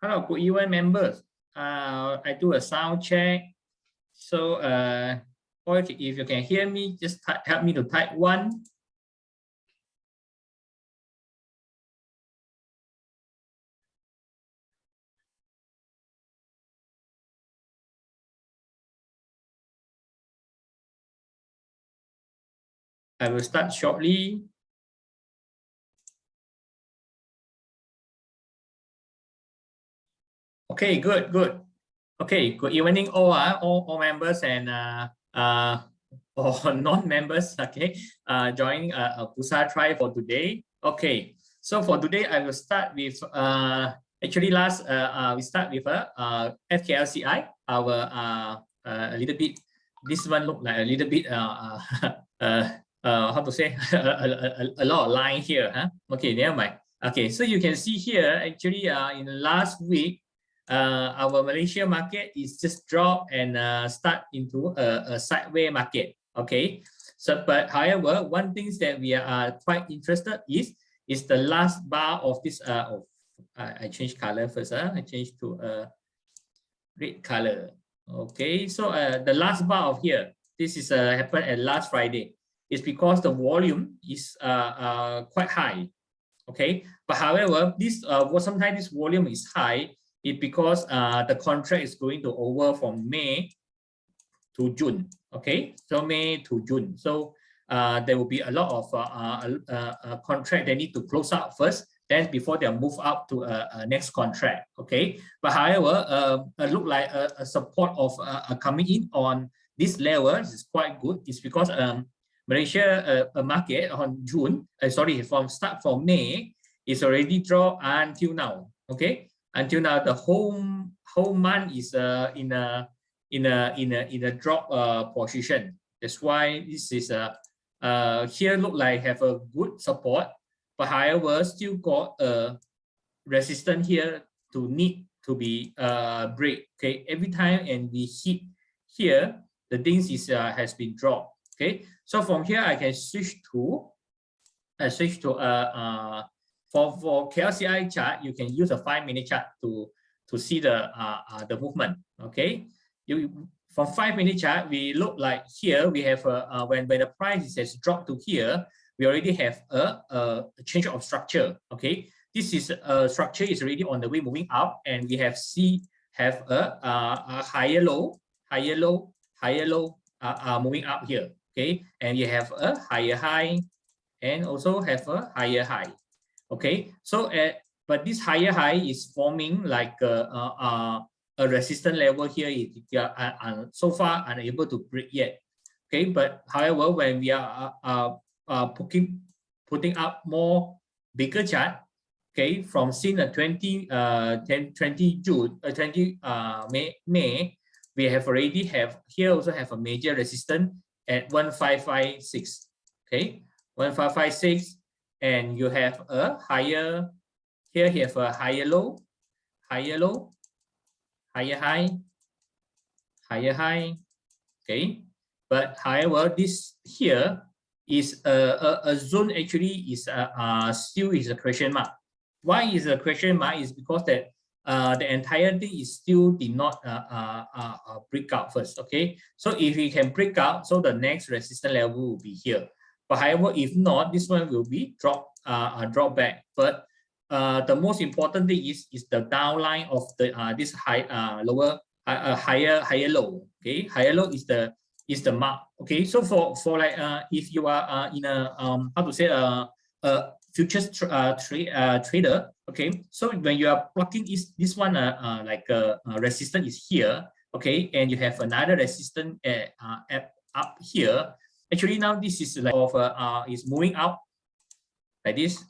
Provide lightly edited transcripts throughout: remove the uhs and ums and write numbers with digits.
Hello, good evening, members. I do a sound check. So, or if you can hear me, just help me to type 1. I will start shortly. Okay, good. Okay, good evening all members and or non-members, okay, joining Bursa Thrive for today. Okay, so for today I will start with actually we start with FBMKLCI, our a little bit, this one look like a little bit how to say a lot of line here, huh? Okay, never mind. Okay, so you can see here actually in the last week our Malaysia market is just dropped and start into a sideways market. Okay, so but however, one thing that we are quite interested is the last bar of this. I change color first. I change to red color. Okay, so the last bar of here, this is happened at last Friday. It's because the volume is quite high. Okay, but however, this sometimes this volume is high. It because the contract is going to over from May to June. Okay, so May to June. So there will be a lot of contract they need to close out first, then before they move up to a next contract. Okay, but however, look like a support of coming in on this level is quite good. It's because Malaysia market on June, from May is already dropped until now. Okay. Until now, the whole month is in a drop position. That's why this is here look like have a good support, but however still got a resistance here to need to be break. Okay, every time and we hit here, the things is has been dropped. Okay, so from here I can switch to for KLCI chart, you can use a 5-minute chart to see the movement. Okay, from 5-minute chart, we look like here we have when the price has dropped to here, we already have a change of structure. Okay, this is structure is already on the way moving up, and we have a higher low moving up here. Okay, and you have a higher high and also have a higher high. Okay, so but this higher high is forming like a resistance level here. So far unable to break yet. Okay, but however, when we are putting up more bigger chart, okay, from since 20 June 20 May, we have already here also have a major resistance at 1556. Okay, 1556. And you have a higher, here you have a higher low, higher high, higher high. Okay, but however, this here is a zone actually is still is a question mark. Why is a question mark? Is because that the entire thing is still did not break out first. Okay, so if we can break out, so the next resistance level will be here. But however, if not, this one will be drop back. But the most important thing is the downline of the this higher low. Okay, higher low is the mark. Okay, so for like if you are in a how to say a futures trader. Okay, so when you are plucking this one like resistance is here. Okay, and you have another resistance up here. Actually, now this is like is moving out like this.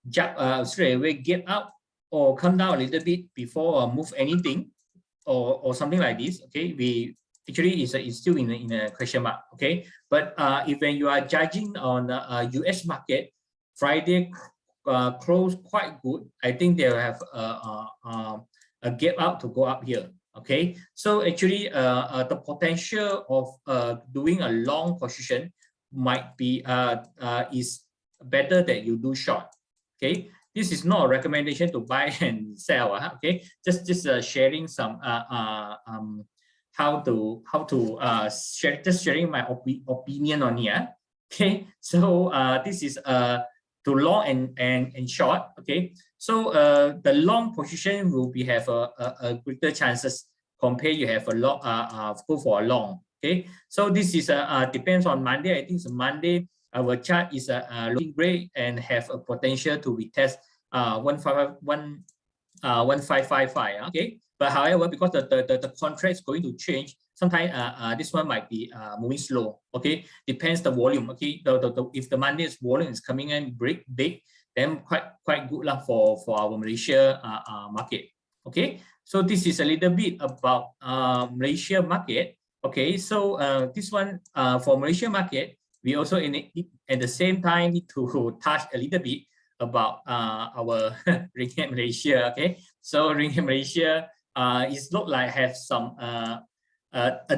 Jump straight away, get up or come down a little bit before move anything or something like this. Okay, we actually is still in a question mark. Okay, but if when you are judging on US market, Friday close quite good. I think they will have a gap out to go up here. Okay, so actually the potential of doing a long position might be is better that you do short. Okay, this is not a recommendation to buy and sell. Okay, just sharing some how to sharing my opinion on here. Okay, so this is to long and short. Okay, so the long position will be have a greater chances compare you have a long go for a long. Okay, so this is depends on Monday. I think it's Monday. Our chart is looking great and have a potential to retest 1555. Okay, but however, because the contract is going to change, sometimes this one might be moving slow. Okay, depends the volume. Okay, if the Monday's volume is coming in break big, then quite good lah for our Malaysia market. Okay, so this is a little bit about Malaysia market. Okay, so this one for Malaysia market, we also at the same time need to touch a little bit about our Ringgit Malaysia. Okay, so Ringgit Malaysia is look like have some a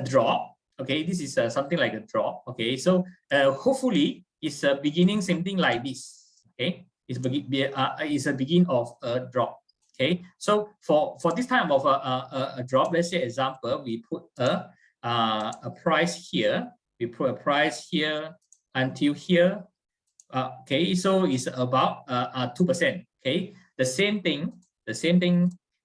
drop. Okay, this is something like a drop. Okay, so hopefully it's a beginning something like this. Okay, it's a begin of a drop. Okay, so for this time of a drop, let's say example, we put a price here. We put a price here until here. Okay, so it's about 2%. Okay, the same thing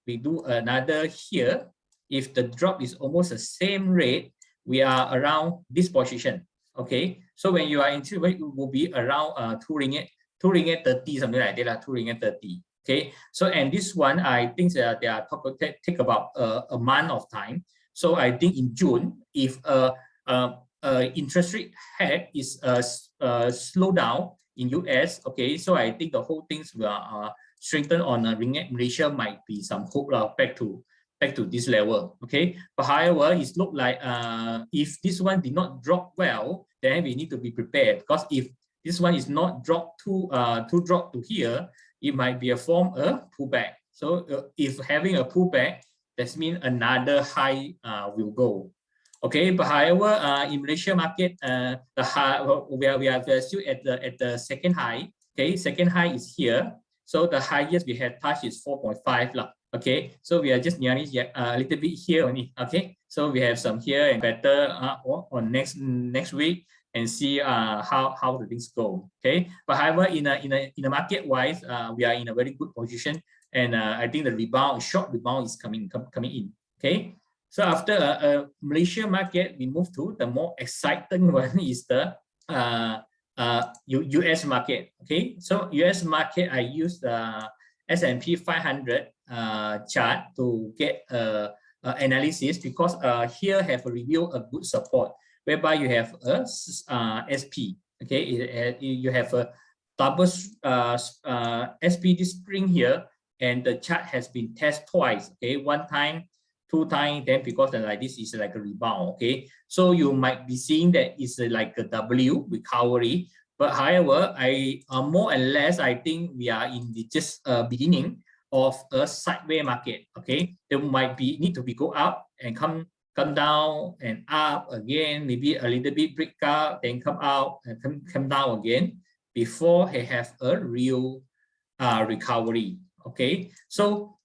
we do another here. If the drop is almost the same rate, we are around this position. Okay, so when you are into it, will be around 2 ringgit 30, something like that, 2 ringgit 30. Okay, so and this one I think they are take about a month of time. So I think in June, if interest rate head is slow down in US, okay, so I think the whole things will strengthen on Ringgit Malaysia might be some hope back to this level. Okay, but however, it look like if this one did not drop well, then we need to be prepared, because if this one is not drop to drop to here, it might be a form a pullback. So if having a pullback, that means another high will go. Okay, but however, in Malaysia market, the high we are still at the second high. Okay, second high is here. So the highest we had touched is 4.5 lah. Okay, so we are just nearly a little bit here only. Okay, so we have some here and better on next week and see how the things go. Okay, but however, in a market wise, we are in a very good position, and I think the short rebound is coming in. Okay. So after Malaysia market, we move to the more exciting one is the US market. Okay, so US market, I use the SP 500 chart to get analysis, because here have a review a good support whereby you have a SP. Okay, you have a double SP this spring here, and the chart has been tested twice. Okay, one time, 2 times, then because like this is like a rebound. Okay, so you might be seeing that it's like a W recovery, but however, I more and less I think we are in the just beginning of a sideways market. Okay, there might be need to be go up and come down and up again, maybe a little bit break out, then come out and come down again before they have a real recovery. Okay, so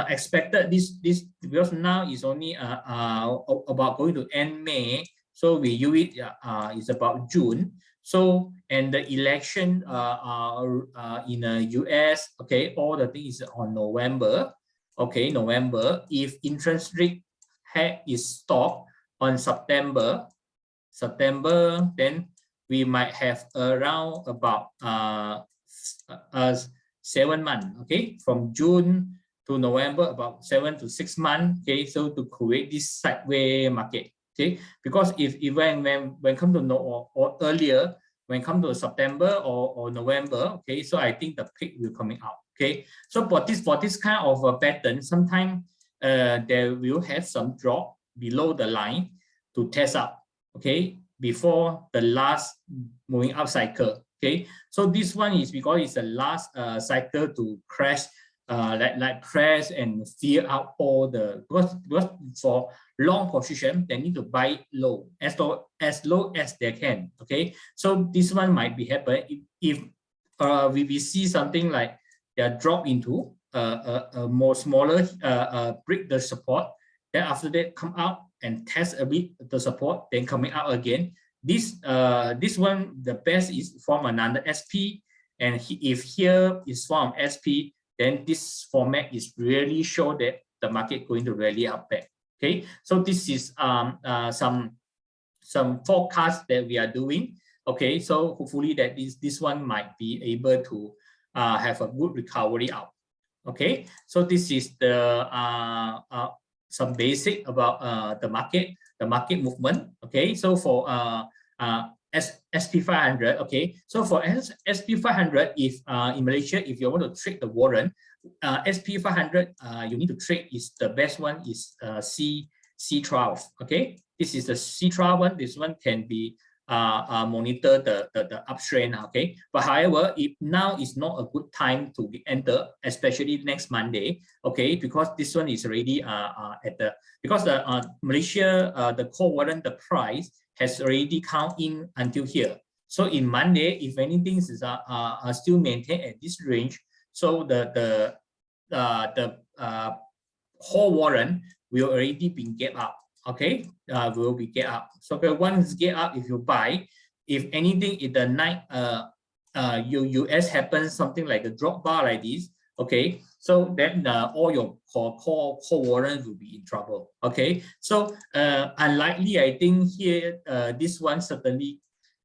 expected this because now is only about going to end May, so we use it is about June. So and the election in the US, okay, all the things on November. Okay, November. If interest rate is stopped on September, then we might have around about 7 months. Okay, from June to November, about 7 to 6 months. Okay, so to create this sideways market. Okay, because if even when come to or earlier, when come to September or November, okay, so I think the peak will coming out. Okay, so for this kind of a pattern, sometimes there will have some drop below the line to test up. Okay, before the last moving up cycle. Okay, so this one is because it's the last cycle to crash, like crash and clear out all the, because for long position they need to buy low as low as they can. Okay, so this one might be happen if we see something like they are dropped into a more smaller break the support. Then after that come out and test a bit the support, then coming out again. This one, the best is from another SP, and if here is from SP, then this format is really show that the market going to rally up back. Okay, so this is some forecast that we are doing. Okay, so hopefully that this one might be able to have a good recovery out. Okay, so this is the some basic about the market movement. Okay, so for SP500. Okay, so for SP500, if in Malaysia, if you want to trade the warrant, SP500 you need to trade is the best one is C12. Okay, this is the C12 one. This one can be monitor the uptrend. Okay, but however, if now is not a good time to enter, especially next Monday. Okay, because this one is already at the, because the Malaysia the core warrant, the price has already count in until here. So in Monday, if anything is still maintained at this range, so the whole warrant will already be get up. Okay, will be get up. So once get up, if you buy, if anything in the night US happens something like a drop bar like this, okay, so then all your core warrants will be in trouble. Okay, so unlikely, I think here this one certainly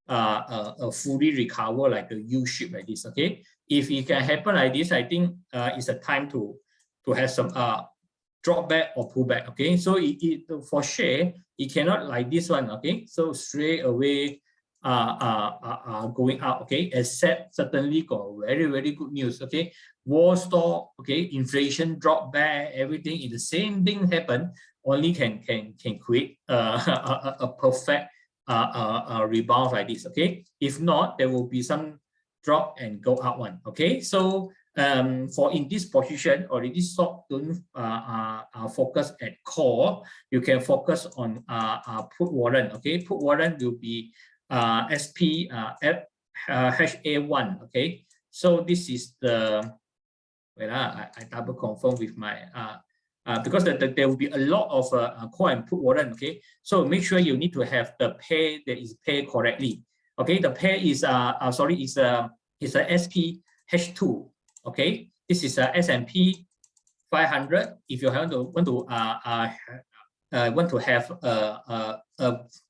fully recover like a U-shape like this. Okay, if it can happen like this, I think it's a time to have some drop back or pull back. Okay, so it for share it cannot like this one. Okay, so straight away going out. Okay, except certainly got very good news. Okay, war stop. Okay, inflation drop back, everything is the same thing happen, only can create a perfect rebound like this. Okay, if not, there will be some drop and go out one. Okay, so for in this position already stock don't focus at core, you can focus on put warrant. Okay, put warrant will be SP HA1. Okay, so this is the, well, I double confirm with my because there will be a lot of call and put warrant. Okay, so make sure you need to have the pair that is paired correctly. Okay, the pair is sorry, is a SP H2. Okay, this is a S&P 500. If you want to have a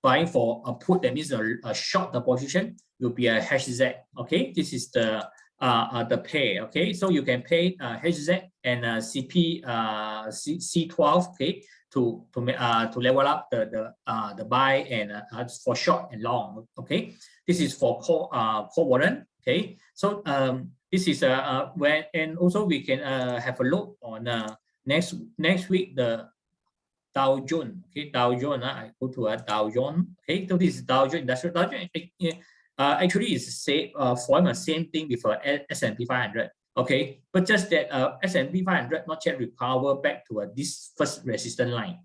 buying for a put, that means a short the position will be a HZ. Okay, this is the pair. Okay, so you can pay HZ and C12. Okay, to level up the buy and for short and long. Okay, this is for core warrant. Okay, so this is when, and also we can have a look on next week the Dow Jones. Okay, Dow Jones. I go to a Dow Jones. Okay, so this is Dow Jones Industrial. Dow Jones actually is form the same thing with S&P 500. Okay, but just that S&P 500 not yet recover back to this first resistance line.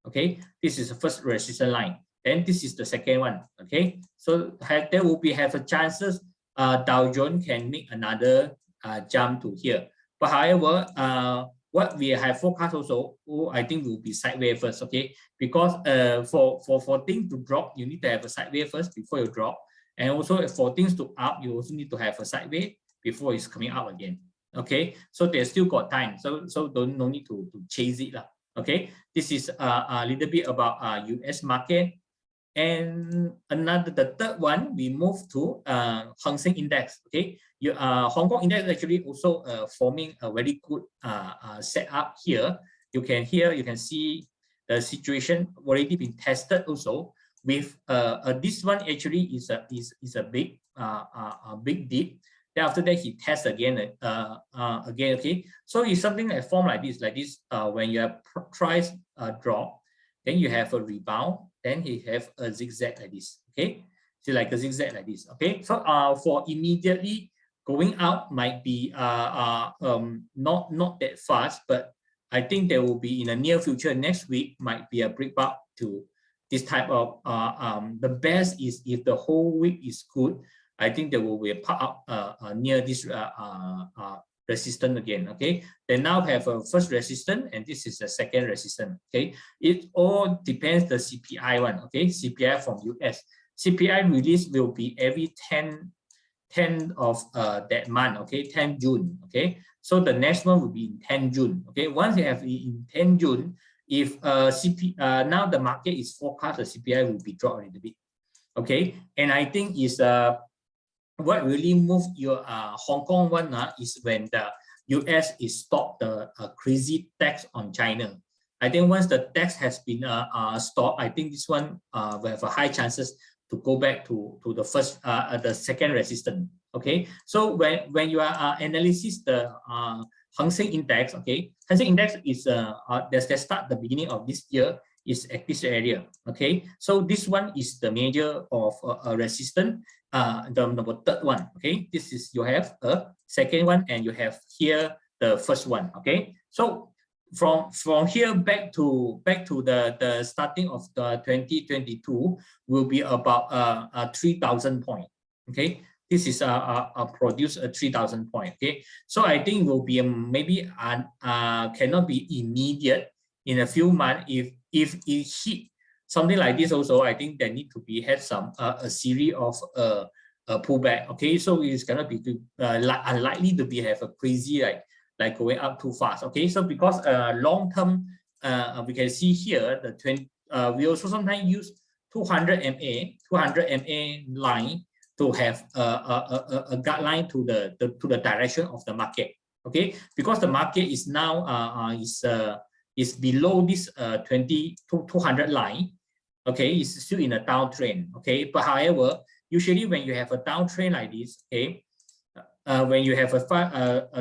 Okay, this is the first resistance line, and this is the second one. Okay, so there will be have a chances Dow Jones can make another jump to here. But however, what we have forecast also, I think will be sideways first. Okay, because for things to drop, you need to have a sideways first before you drop, and also for things to up, you also need to have a sideways before it's coming up again. Okay, so they still got time, so no need to chase it lah. Okay, this is a little bit about US market. And the third one, we move to Hang Seng Index. Okay, Hong Kong Index actually also forming a very good setup here. You can see the situation already been tested also with this one actually is a big dip. Then after that he tests again. Okay, so it's something that form like this when you have price drop, then you have a rebound, then he have a zigzag like this. Okay, so like a zigzag like this. Okay, so for immediately going out might be not that fast, but I think there will be in the near future, next week might be a breakout to this type of the best is if the whole week is good, I think there will be a part up near this resistance again. Okay, they now have a first resistance, and this is the second resistance. Okay, it all depends the CPI one. Okay, CPI from US. CPI release will be every 10 of that month. Okay, 10 June. Okay, so the next one will be in 10 June. Okay, once you have in 10 June, if now the market is forecast the CPI will be dropped a little bit. Okay, and I think is what really moved your Hong Kong one is when the US is stopped the crazy tax on China. I think once the tax has been stopped, I think this one will have a high chances to go back to the first the second resistance. Okay, so when you are analysis the Hang Seng Index, okay, Hang Seng Index is they start the beginning of this year is at this area. Okay, so this one is the major of resistance. The number third one. Okay, this is you have a second one, and you have here the first one. Okay, so from here back to the starting of the 2022 will be about 3,000 point. Okay, this is produce a 3,000 point. Okay, so I think will be maybe cannot be immediate in a few months. If it hit something like this also, I think there need to be had some a series of pullback. Okay, so it's gonna be unlikely to be have a crazy like going up too fast. Okay, so because long term we can see here the 20 we also sometimes use 200 MA line to have a guideline to the direction of the market. Okay, because the market is now is below this 200 line. Okay, it's still in a downtrend. Okay, but however, usually when you have a downtrend like this, okay, when you have a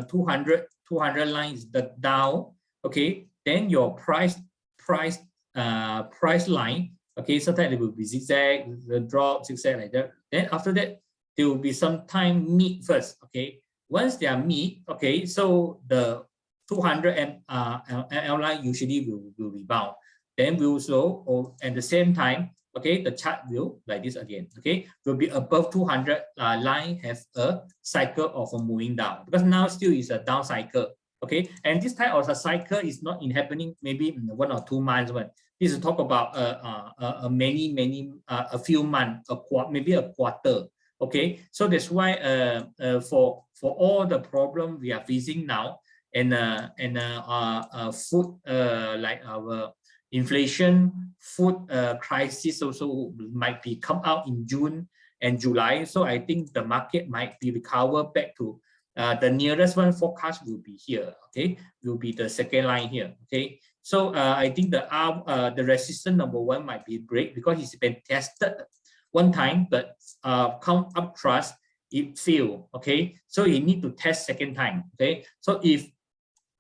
200 line is the down, okay, then your price line, okay, sometimes it will be zigzag, the drop, zigzag like that. Then after that, there will be some time meet first. Okay, once they are meet, okay, so the 200 L line usually will rebound. Then we also at the same time, okay, the chart will like this again. Okay, will be above 200 line have a cycle of a moving down, because now still is a down cycle. Okay, and this type of a cycle is not happening maybe in 1 or 2 months. But this is talk about a few months, maybe a quarter. Okay, so that's why for all the problem we are facing now, and food like our inflation, food crisis also might be come out in June and July. So I think the market might be recover back to the nearest one forecast will be here. Okay, will be the second line here. Okay, so I think the resistance number 1 might be break, because it's been tested one time, but come up trust it failed. Okay, so you need to test second time. Okay, so if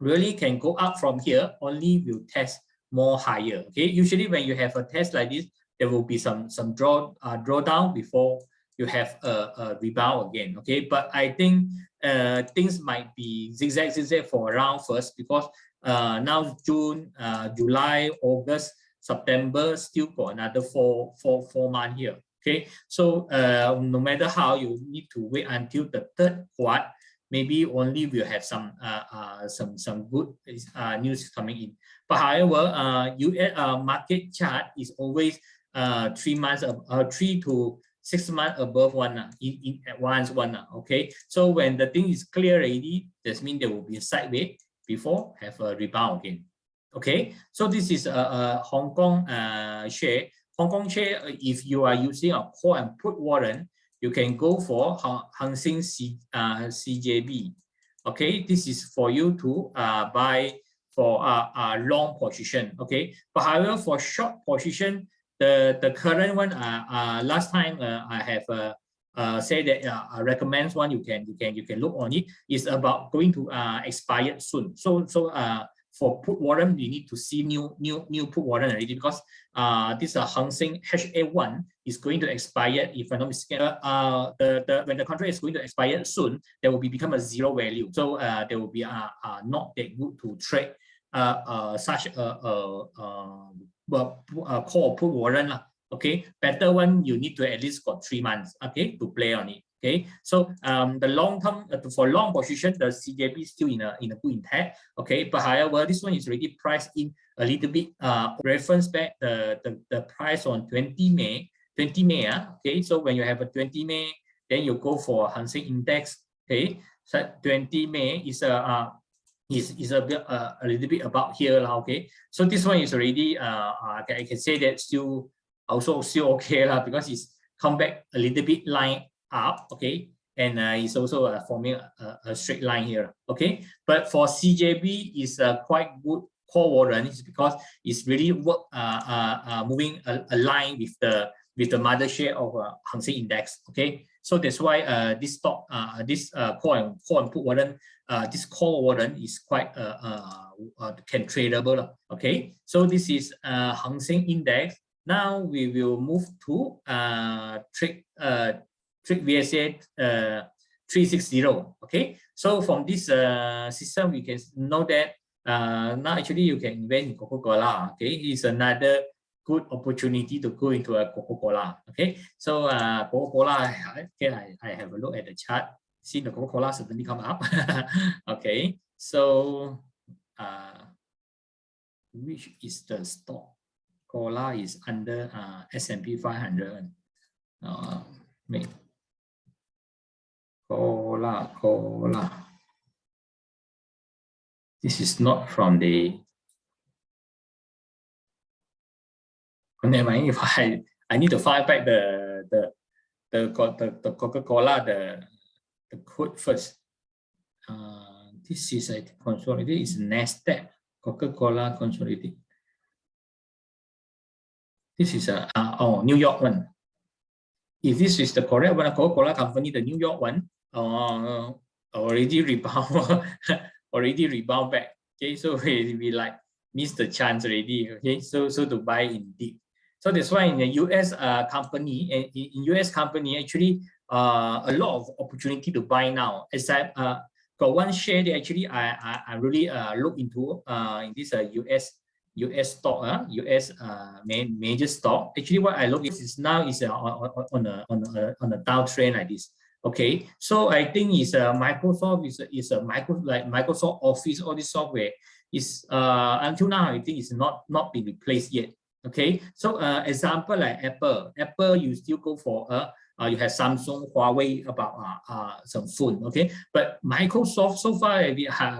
really can go up from here, only will test more higher. Okay, usually when you have a test like this, there will be some drawdown before you have a rebound again. Okay, but I think things might be zigzag for around first, because now June, July, August, September still got another four months here. Okay, so no matter how, you need to wait until the third quarter. Maybe only we'll have some good news coming in. But however, US market chart is always 3 months, 3 to 6 months above one in advance one. Okay, so when the thing is clear already, that means there will be a sideways before have a rebound again. Okay, so this is a Hong Kong share. Hong Kong share, if you are using a call and put warrant, you can go for Hang Seng CJB. Okay, this is for you to buy for a long position. Okay, but however, for short position, the current one, last time I have said that I recommend one, you can look on it, is about going to expire soon. So for put warrant, you need to see new put warrant already, because this Hang Seng HA1 is going to expire, if I'm not mistaken. When the contract is going to expire soon, there will become a zero value. So there will be not that good to trade such a call put warrant. Okay, better one, you need to at least got 3 months. Okay, to play on it. Okay, so the long term for long position, the CJB is still in a good intact. Okay, but however, this one is already priced in a little bit. Reference back the price on 20 May. Okay, so when you have a 20 May, then you go for Hang Seng Index. Okay, so 20 May is a little bit about here. Okay, so this one is already I can say that still okay because it's come back a little bit line up. Okay, and it's also forming a straight line here. Okay, but for CJB is quite good call warrant is because it's really moving a line with the mother share of Hang Seng Index. Okay, so that's why this stock this call and put warrant this call warrant is quite can tradable. Okay, so this is Hang Seng Index. Now we will move to trick VSA 360. Okay, so from this system we can know that now actually you can invest in Coca-Cola. Okay, it's another good opportunity to go into a Coca-Cola. Okay, so Coca-Cola, okay, I have a look at the chart. See the Coca-Cola suddenly come up. Okay, so which is the stock? Cola is under SP 500. Wait. Cola. This is not from the. Never mind. If I need to find back the Coca-Cola the code first. This is a consolidated. It's Nasdaq Coca-Cola consolidated. This is a New York one. If this is the correct one, Coca-Cola company, the New York one, already rebound back. Okay, so we like missed the chance already. Okay, so to buy in deep. So that's why in the US company, in US company actually a lot of opportunity to buy now. Except got one share that actually I really look into in this US stock, US major stock. Actually, what I look is now is on a downtrend like this. Okay, so I think is Microsoft is a Microsoft Office, all this software is until now I think it's not been replaced yet. Okay, so example like Apple you still go for you have Samsung, Huawei about some phone. Okay, but Microsoft so far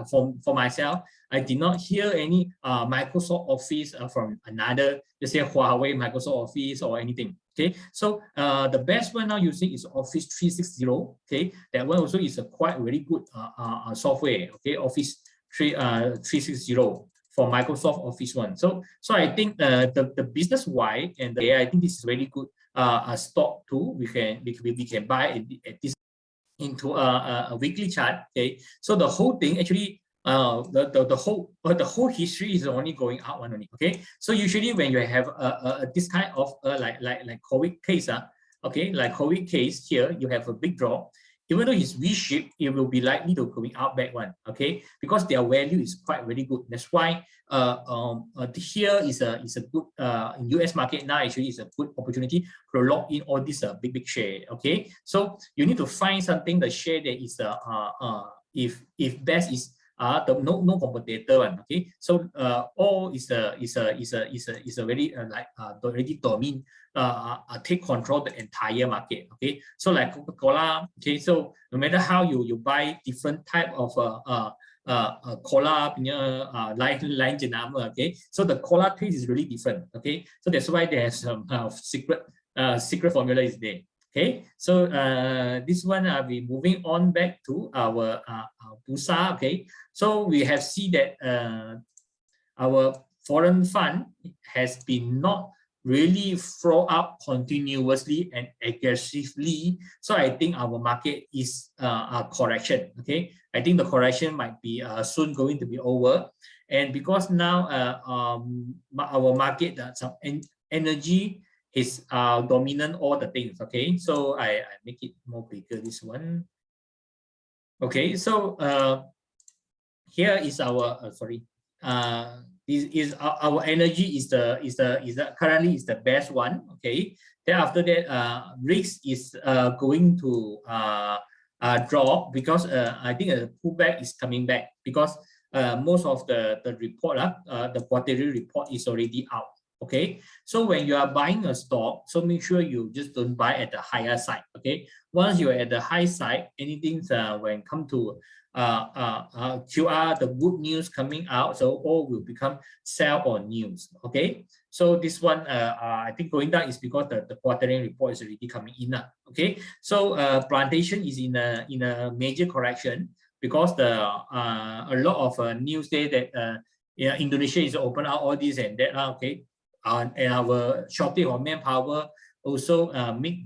for myself I did not hear any Microsoft Office from another, let's say Huawei Microsoft Office or anything. Okay, so the best one now using is Office 360. Okay, that one also is a quite very good software. Okay, Office 360 for Microsoft Office one. So I think the business wide and I think this is very good stock too. We can buy at this into a weekly chart. Okay, so the whole thing actually the whole history is only going up one only. Okay, so usually when you have this kind of like COVID case, okay, like COVID case here, you have a big drop. Even though it's V-shaped, it will be likely to going out back one. Okay, because their value is quite very good. That's why here is a good in US market now actually is a good opportunity to lock in all this big share. Okay, so you need to find something the share that is if best is no competitor one. Okay, so all is a very already dominate take control the entire market. Okay, so like Coca-Cola. Okay, so no matter how you buy different type of cola line jenama. Okay, so the cola taste is really different. Okay, so that's why there's some secret formula is there. Okay, so this one we moving on back to our Bursa. Okay, so we have seen that our foreign fund has been not really throw up continuously and aggressively. So I think our market is a correction. Okay, I think the correction might be soon going to be over, and because now our market some energy is dominant all the things. Okay, so I make it more bigger this one. Okay, so here is our this is our energy is currently is the best one. Okay, then after that risk is going to drop, because I think a pullback is coming back, because most of the report, the quarterly report is already out. Okay, so when you are buying a stock, so make sure you just don't buy at the higher side. Okay, once you're at the high side, anything when come to QR, the good news coming out, so all will become sell on news. Okay, so this one I think going down is because the quarterly report is already coming in. Okay, so plantation is in a major correction, because the a lot of news say that yeah, Indonesia is open out all this and that. Okay, and our shortage of manpower also make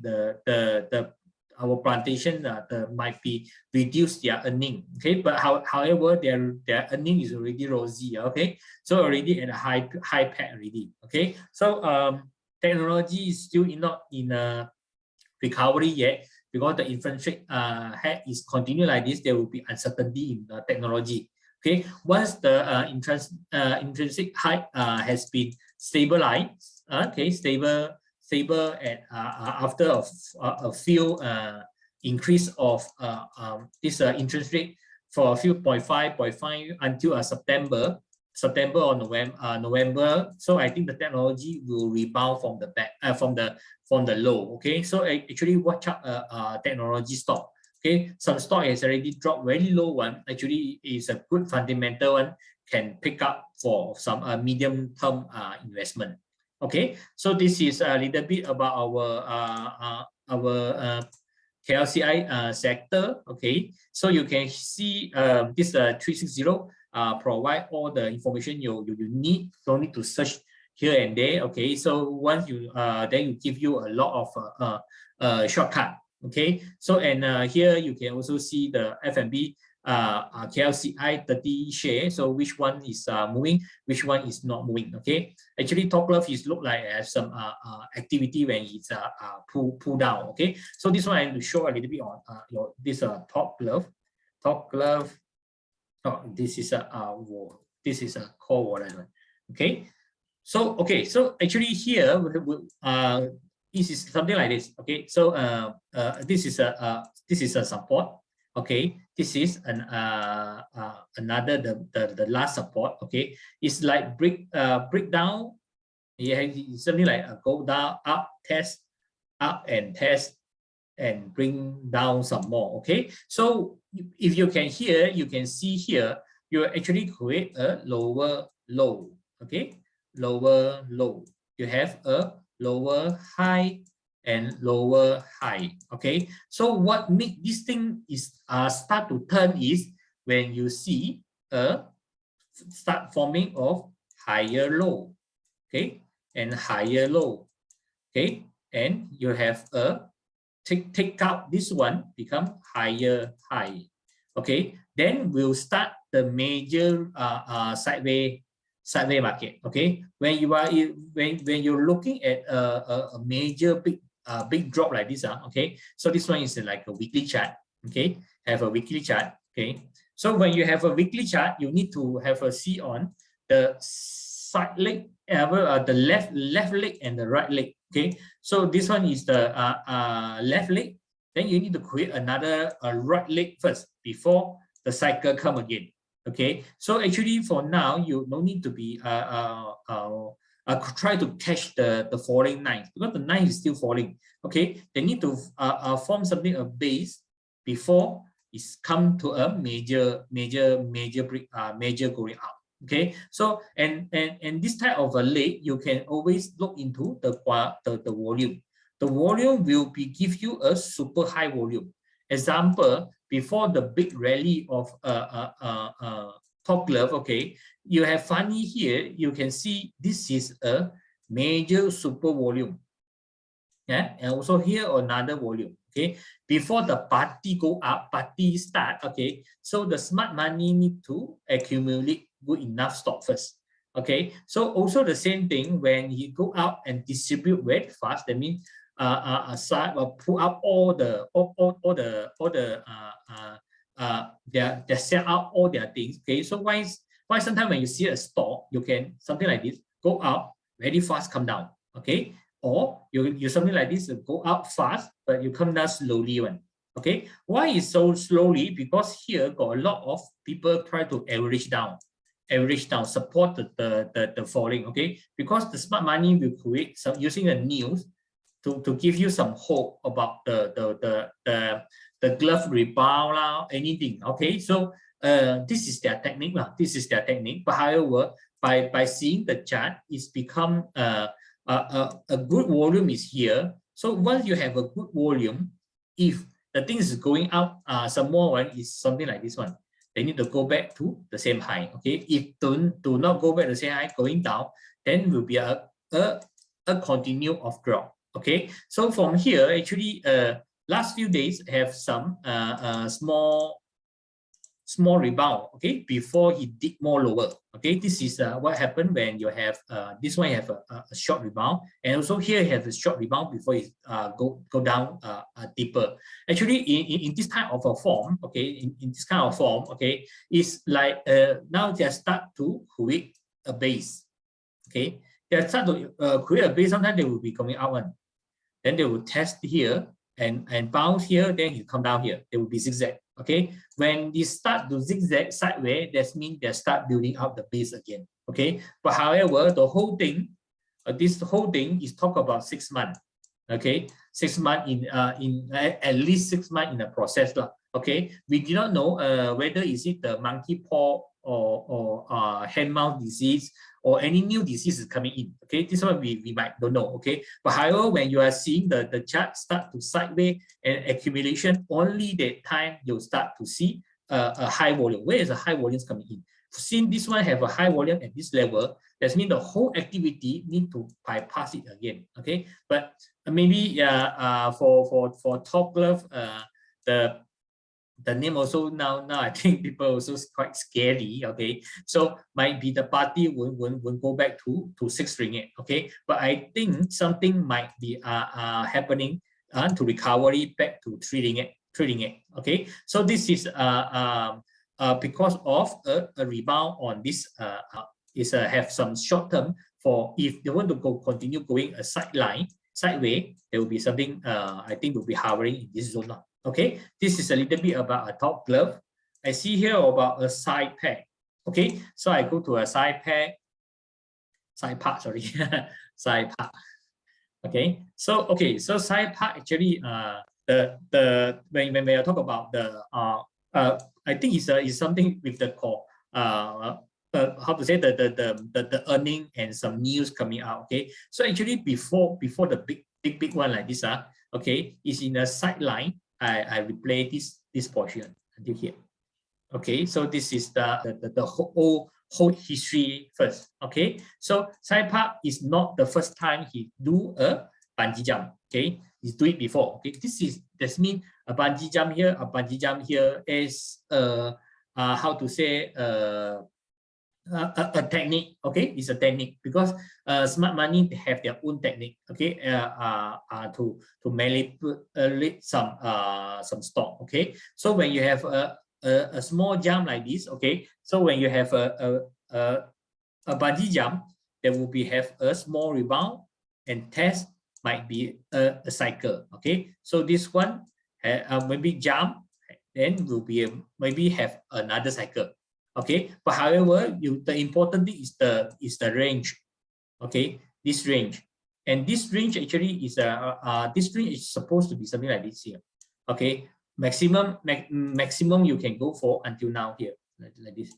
our plantation might be reduce their earning. Okay, but however their earning is already rosy. Okay, so already at a high pad already. Okay, so technology is still not in a recovery yet, because the inflation rate is continue like this, there will be uncertainty in the technology. Okay, once the intrinsic high has been stabilized, okay, stable at after a few increase of this interest rate for a few 0.5 until September or November. So I think the technology will rebound from the back from the low. Okay, so actually watch out technology stock. Okay, some stock has already dropped very low one. Actually, is a good fundamental one, can pick up for some medium term investment. Okay, so this is a little bit about our KLCI sector. Okay, so you can see this 360 provide all the information you need. Don't need to search here and there. Okay, so once you then you give you a lot of shortcut. Okay, so and here you can also see the FNB KLCI 30 share. So which one is moving, which one is not moving. Okay, actually TopGlove is look like has some activity when it's pull down. Okay, so this one I have to show a little bit on this TopGlove. Oh, this is a core wallet. Okay, so actually here this is something like this. Okay, so this is a support. Okay, this is an another the last support. Okay, it's like breakdown. Yeah, it's something like a go down, up, test, up and test, and bring down some more. Okay, so if you can hear, you can see here, you actually create a lower low. Okay, lower low. You have a lower high and lower high. Okay, so what make this thing is start to turn is when you see a start forming of higher low. Okay, and higher low. Okay, and you have a take out this one, become higher high. Okay, then we'll start the major sideways market. Okay, when you are when you're looking at a major big drop like this, okay, so this one is like a weekly chart. Okay, have a weekly chart. Okay, so when you have a weekly chart, you need to have a see on the side leg, the left leg and the right leg. Okay, so this one is the left leg. Then you need to create another right leg first before the cycle come again. Okay, so actually for now you no need to be try to catch the falling knife, because the knife is still falling. Okay, they need to form something a base before it's come to a major going up. Okay, so and this type of a leg, you can always look into the volume. The volume will be give you a super high volume. Example, before the big rally of TopGlove, okay, you have funny here, you can see this is a major super volume. Yeah, and also here another volume. Okay, before the party go up, party start. Okay, so the smart money need to accumulate good enough stock first. Okay, so also the same thing when you go out and distribute very fast, that means pull up all the they sell out all their things. Okay, so once why sometimes when you see a stock, you can something like this go up very fast, come down, okay? Or you something like this go up fast, but you come down slowly one. Okay, why is so slowly? Because here got a lot of people try to average down, support the falling. Okay, because the smart money will create some using the news to give you some hope about the glove rebound lah, anything. Okay, so this is their technique lah. This is their technique. But however, by seeing the chart, it's become a good volume is here. So once you have a good volume, if the thing is going up, some more one is something like this one. They need to go back to the same high. Okay, if do not go back to the same high, going down, then will be a continue of drop. Okay, so from here, actually, last few days have some small rebound, okay, before he did more lower. Okay, this is what happened when you have this one have a short rebound, and also here you have a short rebound before it go down deeper. Actually, in this kind of a form, okay, in this kind of form, okay, it's like now they start to create a base. Okay, they start to create a base. Sometimes they will be coming out one, then they will test here and bounce here, then you come down here. They will be zigzag. Okay, when you start to zigzag sideways, that means they start building up the base again. Okay, but however, the whole thing, this whole thing is talk about 6 months. Okay, 6 months in at least 6 months in the process lah. Okay, we do not know whether is it the monkeypox or hand-mouth disease or any new disease is coming in. Okay, this one we might don't know. Okay, but however, when you are seeing the chart start to sideways and accumulation, only that time you'll start to see a high volume. Where is the high volumes coming in? Since this one have a high volume at this level, that means the whole activity need to bypass it again. Okay, but maybe for TopGlove, the name also now I think people also quite scary. Okay, so might be the party will go back to 6 ringgit. Okay, but I think something might be happening to recovery back to 3 ringgit. Okay, so this is because of a rebound on this have some short term. For if they want to continue going a sideways, there will be something I think will be hovering in this zone now. Okay, this is a little bit about a TopGlove. I see here about a Cypark. Okay, so I go to a Cypark, sorry, Cypark. Okay, so Cypark actually when I talk about the I think it's something with the core how to say the earning and some news coming out. Okay, so actually before the big one like this okay, is in a sideline. I replay this portion until here. Okay, so this is the whole history first. Okay, so Cypark is not the first time he do a bungee jump. Okay, he's do it before. Okay, that means a bungee jump here, a bungee jump here is how to say a technique. Okay, it's a technique because smart money have their own technique. Okay, to manipulate some stock. Okay, so when you have a small jump like this, okay, so when you have a bungee jump, there will be have a small rebound and test might be a cycle. Okay, so this one maybe jump, then will be maybe have another cycle. Okay, but however, the important thing is the range. Okay, this range, and this range actually is this range is supposed to be something like this here. Okay, maximum you can go for until now here like this.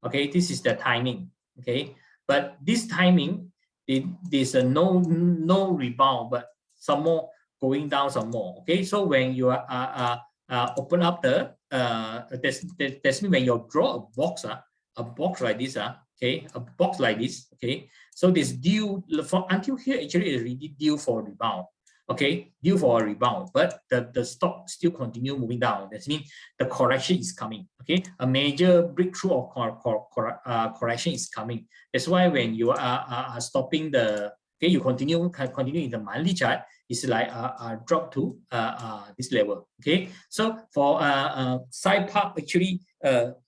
Okay, this is the timing. Okay, but this timing there's a no rebound, but some more going down some more. Okay, so when you open up the that's mean when you draw a box like this, okay, a box like this, okay, so this due for until here actually is really due for a rebound. Okay, due for a rebound, but the stock still continue moving down. That means the correction is coming. Okay, a major breakthrough of correction is coming. That's why when you are stopping the, okay, you continue in the monthly chart, it's like a drop to this level. Okay, so for Cypark actually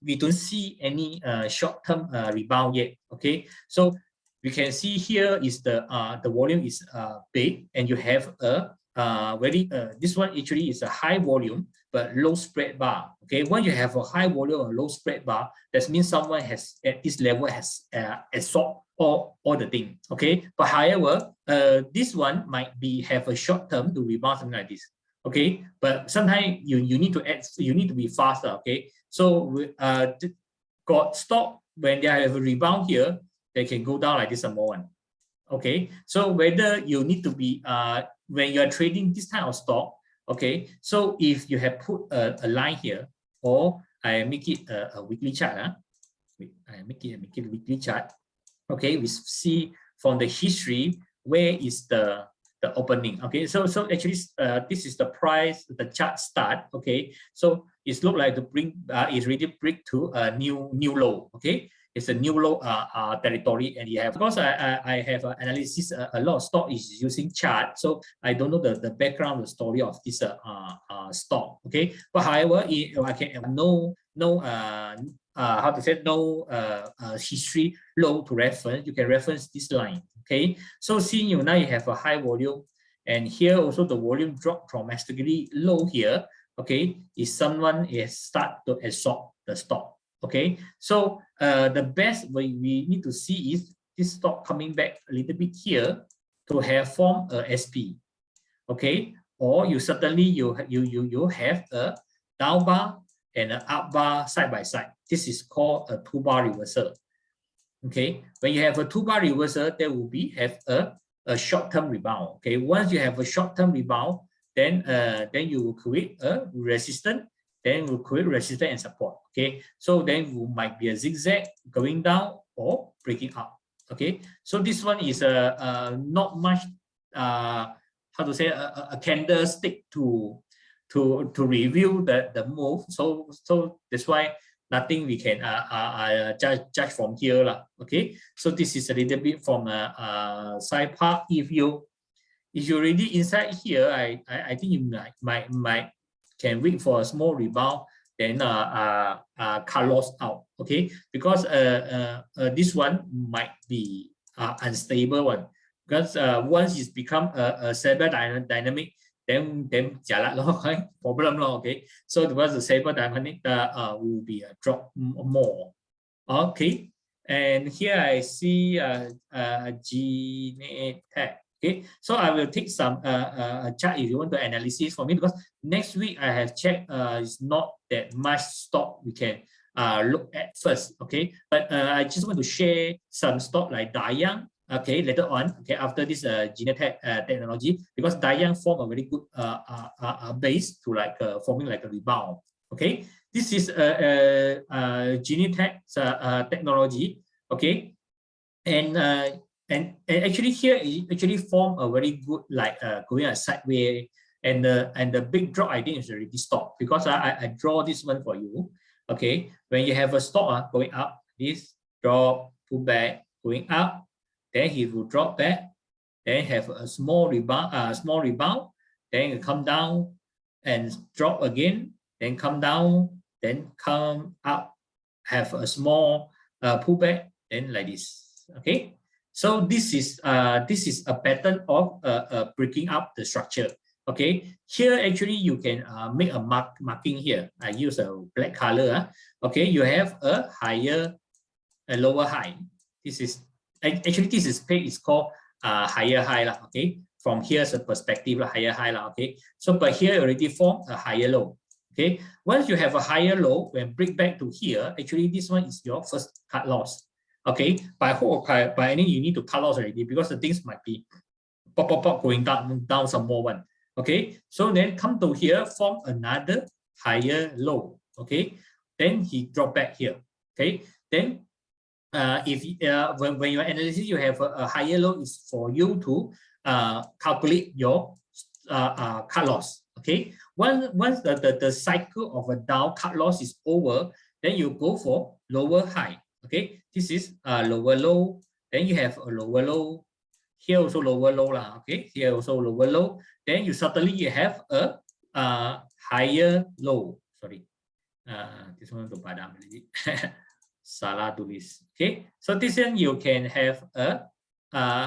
we don't see any short-term rebound yet. Okay, so we can see here is the volume is big, and you have a this one actually is a high volume but low spread bar. Okay, when you have a high volume or low spread bar, that means someone has at this level has absorbed all the thing. Okay, but however, this one might be have a short term to rebound, something like this. Okay, but sometimes you need to be faster. Okay, so got stock when they have a rebound here, they can go down like this and more one. Okay, so whether you need to be when you are trading this kind of stock. Okay, so if you have put a line here, or I make it a weekly chart. I make it a weekly chart. Okay, we see from the history where is the opening. Okay, so actually this is the price, the chart start. Okay, so it's look like the is really break to a new low. Okay, it's a new low territory, and you have, of course I have analysis a lot of stock is using chart, so I don't know the background, the story of this stock. Okay, but however, I can have no how to say, no history low to reference, you can reference this line. Okay, so seeing you now you have a high volume, and here also the volume drop dramatically low here. Okay, is someone is start to absorb the stock. Okay, so the best way we need to see is this stock coming back a little bit here to have form a SP. Okay, or you certainly you have a down bar and an up bar side by side. This is called a 2-bar reversal. Okay, when you have a 2-bar reversal, there will be have a short-term rebound. Okay, once you have a short-term rebound, then you will create a resistance, then will create resistance and support. Okay, so then you might be a zigzag going down or breaking up. Okay, so this one is not much how to say a candlestick to review the move. So that's why nothing we can judge from here lah. Okay, so this is a little bit from Cypark. If you already inside here, I think you might can wait for a small rebound, then cut loss out. Okay, because this one might be unstable one, because once it's become a stable dynamic, then jalan lo, right? Problem lo. Okay, so because the stable dynamic will be a drop more. Okay, and here I see Genetec. Okay, so I will take some chart if you want to analysis for me, because next week I have checked it's not that much stock we can look at first. Okay, but I just want to share some stock like Dayang. Okay, later on. Okay, after this Genetec technology, because Dayang form a very good base to like forming like a rebound. Okay, this is Genetec technology. Okay, and actually here it actually form a very good like going a sideways, and the big drop I think is already stopped, because I draw this one for you. Okay, when you have a stock going up, this drop, pull back, going up, then he will drop back, then have a small rebound, then come down and drop again, then come down, then come up, have a small pullback, then like this. Okay, so this is a pattern of breaking up the structure. Okay, here actually you can make a marking here. I use a black color. Okay, you have a higher, a lower high. This is actually this is called higher high lah. Okay, from here's a perspective higher high lah. Okay, so but here already form a higher low. Okay, once you have a higher low, when break back to here, actually this one is your first cut loss. Okay, by any you need to cut loss already, because the things might be pop going down some more one. Okay, so then come to here, form another higher low. Okay, then he drop back here. Okay, then if when your analysis you have a higher low, is for you to calculate your cut loss. Okay, once the cycle of a down cut loss is over, then you go for lower high. Okay, this is lower low, then you have a lower low, here also lower low lah. Okay, here also lower low, then you suddenly you have a higher low. Sorry, This one to padam. Salah tulis. Okay, so this one you can have a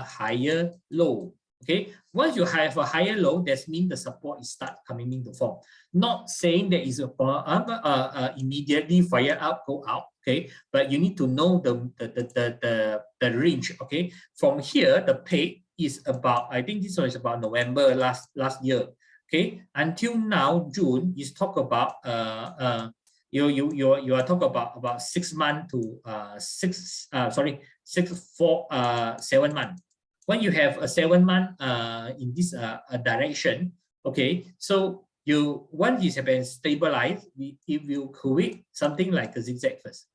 higher low. Okay, once you have a higher low, that means the support is start coming into form. Not saying that is immediately fire out, go out. Okay, but you need to know the range. Okay, from here the pay is about, I think this one is about November last year. Okay, until now June is talk about you are talking about 6 months to 7 months. When you have a 7 month in this direction, okay, so you once it has been stabilized, it will create something like a zigzag first,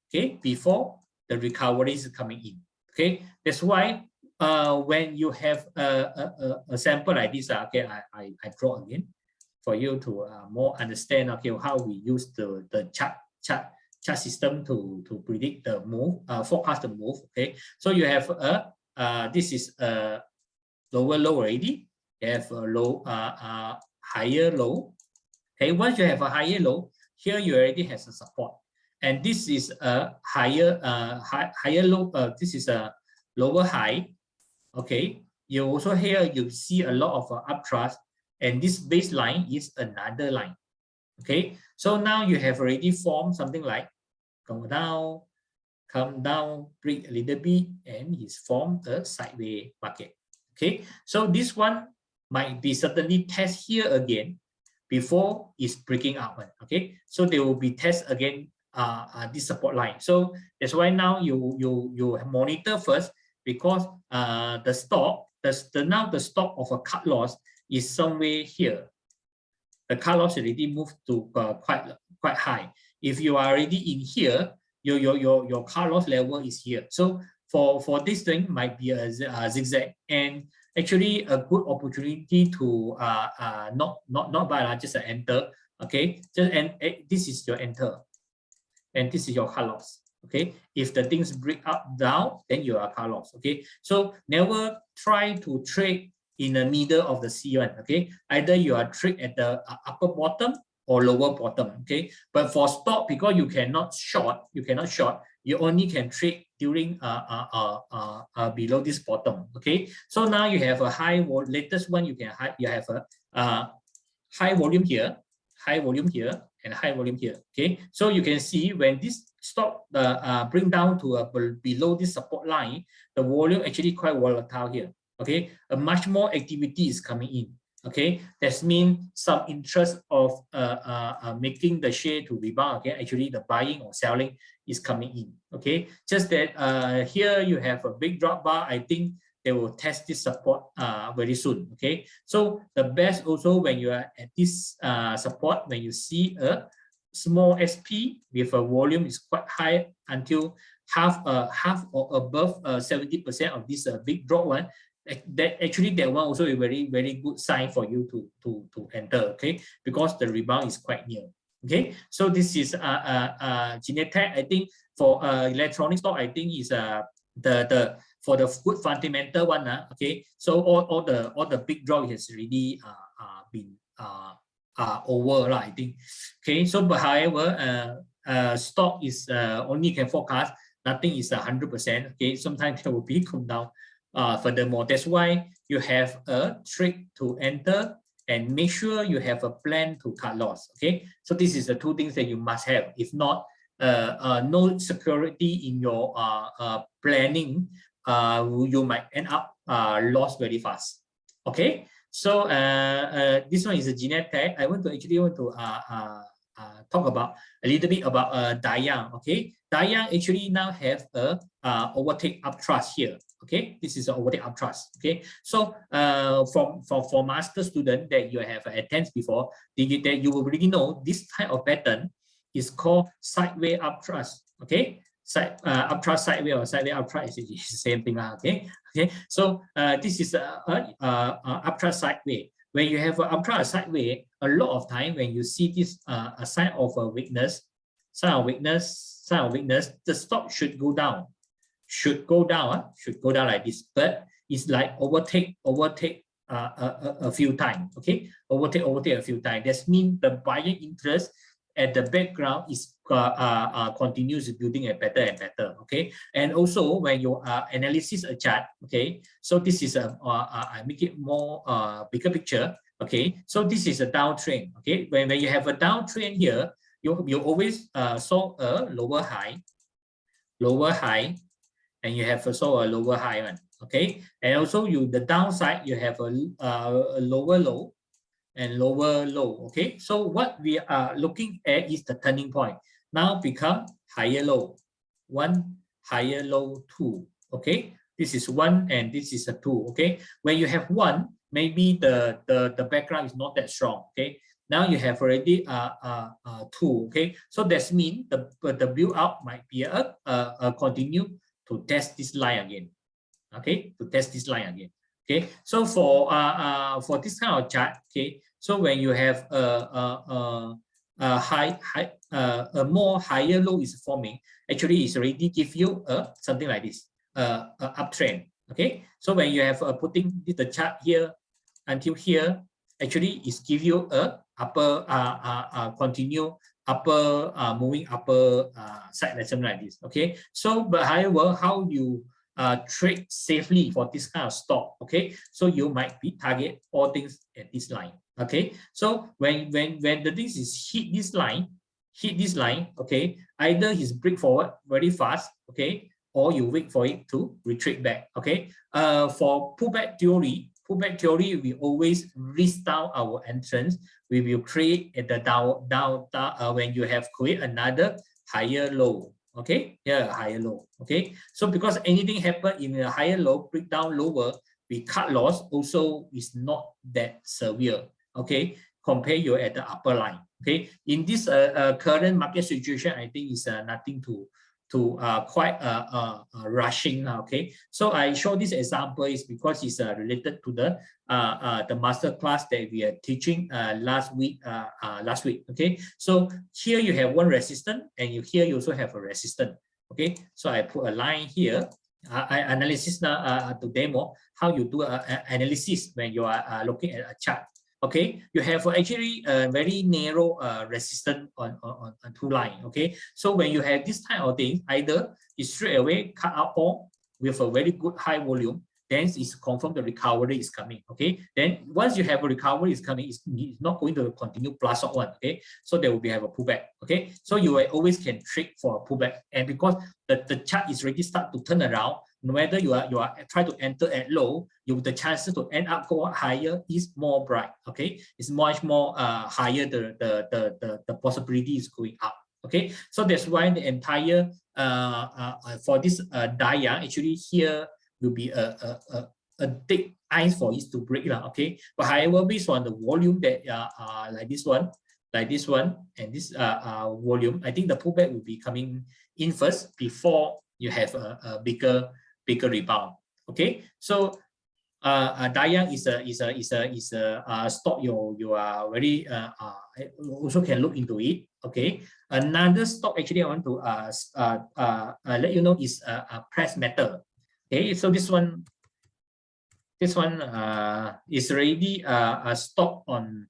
okay, before the recovery is coming in. Okay, that's why when you have a sample like this, okay, I draw again for you to more understand, okay, how we use the chart system to predict the move, forecast the move. Okay, so you have this is a lower low already. You have a low higher low. Okay, once you have a higher low, here you already have a support, and this is a higher higher low. This is a lower high. Okay, you also here you see a lot of upthrust. And this baseline is another line. Okay, so now you have already formed something like come down, break a little bit, and it's formed a sideways market. Okay, so this one might be certainly test here again before it's breaking up. Okay, so they will be test again this support line. So that's why now you monitor first, because the stock, now the stock of a cut loss is somewhere here. The cut loss already moved to quite high. If you are already in here, your cut loss level is here. So for this thing might be a zigzag, and actually a good opportunity to not buy, just enter. Okay, this is your enter, and this is your cut loss. Okay, if the things break up down, then you are cut loss. Okay, so never try to trade in the middle of the C1. Okay, either you are trade at the upper bottom or lower bottom. Okay, but for stock, because you cannot short, you only can trade during below this bottom. Okay, so now you have a high latest one, you have a high volume here, and high volume here. Okay, so you can see when this stock bring down to below this support line, the volume actually quite volatile here. Okay, a much more activity is coming in. Okay, that means some interest of making the share to rebound. Okay, actually the buying or selling is coming in. Okay, just that here you have a big drop bar. I think they will test this support very soon. Okay, so the best also when you are at this support, when you see a small SP with a volume is quite high until half or above 70% of this big drop one, that one also a very good sign for you to enter. Okay, because the rebound is quite near. Okay, so this is Genetec. I think for electronic stock, I think is for the good fundamental one. Okay, so all the big drop has already been over, I think. Okay, so but however, stock is only can forecast, nothing is 100%. Okay, sometimes it will be come down. Furthermore, that's why you have a trick to enter and make sure you have a plan to cut loss. Okay, so this is the two things that you must have. If not, no security in your planning, you might end up lost very fast. Okay, so this one is a Genetec. I want to talk about a little bit about Dayang. Okay, Dayang actually now have a overtake upthrust here. Okay, this is an overtake upthrust. Okay, so for master student that you have attended before, that you will really know this type of pattern is called sideways upthrust. Okay, upthrust sideways or sideways upthrust is the same thing. Okay, so this is upthrust sideways. When you have an upthrust sideways, a lot of time when you see this a sign of a weakness, the stock should go down. Should go down like this, but it's like overtake a few times. Okay, overtake a few times. That means the buying interest at the background is continues building a better and better. Okay, and also when you analysis a chart, okay, so this is I make it more bigger picture. Okay, so this is a downtrend. Okay, when you have a downtrend here, you always saw a lower high, and you have also a lower high one. Okay, and also the downside you have a lower low and lower low. Okay, so what we are looking at is the turning point. Now become higher low, 1, higher low 2. Okay, this is 1 and this is a 2. Okay, when you have 1, maybe the background is not that strong. Okay, now you have already 2. Okay, so that means the build out might be a continue to test this line again. Okay, to test this line again. Okay, so for this kind of chart, okay, so when you have a more higher low is forming, actually it's already give you something like this, uptrend. Okay, so when you have putting the chart here until here, actually it's give you a upper continue upper moving upper side, something like this. Okay, so but however, how you trade safely for this kind of stock? Okay, so you might be target all things at this line. Okay, so when the things is hit this line, okay, either is break forward very fast, okay, or you wait for it to retreat back. Okay, for pullback theory, we always risk down our entrance. We will create at the down when you have create another higher low. Okay, yeah, higher low. Okay, so because anything happen in a higher low, break down lower, we cut loss also is not that severe. Okay, compare you at the upper line. Okay, in this current market situation, I think is nothing to quite rushing. Okay, so I show this example is because it's related to the master class that we are teaching last week. Okay, so here you have one resistance, and here you also have a resistance. Okay, so I put a line here. I analysis now to demo how you do analysis when you are looking at a chart. Okay, you have actually a very narrow resistance on two line. Okay, so when you have this type of thing, either it's straight away cut out all with a very good high volume, then it's confirmed the recovery is coming. Okay, then once you have a recovery is coming, it's not going to continue plus or one. Okay, so there will be have a pullback. Okay, so you always can trade for a pullback, and because the chart is already start to turn around, no matter you are trying to enter at low, the chances to end up go higher is more bright. Okay, it's much more higher. The possibility is going up. Okay, so that's why the entire for this Dayang, actually here will be a thick ice for it to break. Okay, but however, based on the volume that like this one, and this volume, I think the pullback will be coming in first before you have a bigger rebound. Okay, so Dayang is a stock you are very also can look into it. Okay, another stock actually I want to let you know is press metal. Okay, so this one is already a stock on